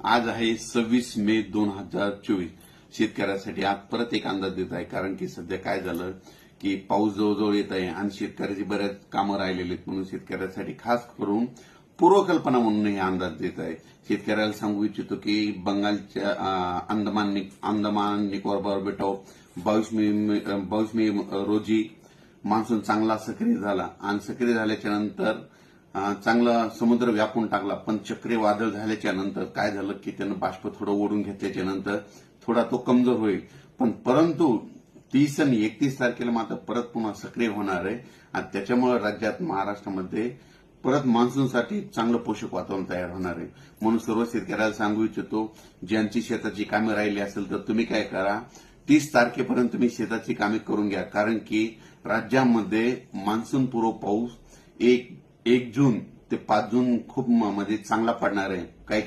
आज आहे 26 मे 2024. शेतकऱ्यासाठी आज परत एक अंदाज देत आहे. कारण की सध्या काय झालं की पाऊस जवळजवळ येत आहे आणि शेतकऱ्याची बऱ्याच कामं राहिलेली आहेत. म्हणून शेतकऱ्यासाठी खास करून पूर्वकल्पना म्हणून हे अंदाज देत आहे. शेतकऱ्याला सांगू इच्छितो की बंगालच्या अंदमान निकोबार बेटाव 22 मे रोजी मान्सून चांगला सक्रिय झाला आणि सक्रिय झाल्याच्या नंतर चांगला समुद्र व्यापून टाकला. पण चक्रीवादळ झाल्याच्या नंतर काय झालं की त्यानं बाष्प थोडं ओढून घेतल्याच्या नंतर थोडा तो कमजोर होईल. परंतु 30 आणि 31 तारखेला मात्र परत पुन्हा सक्रिय होणार आहे आणि त्याच्यामुळे राज्यात महाराष्ट्रामध्ये परत मान्सूनसाठी चांगलं पोषक वातावरण तयार होणार आहे. म्हणून सर्व शेतकऱ्याला सांगू इच्छितो, ज्यांची शेताची कामे राहिली असेल तर तुम्ही काय करा, 30 तारखेपर्यंत तुम्ही शेताची कामे करून घ्या. कारण की राज्यामध्ये मान्सून पूर्व पाऊस 1 जून ते 5 जून खूप म्हणजे चांगला पडणार आहे. काही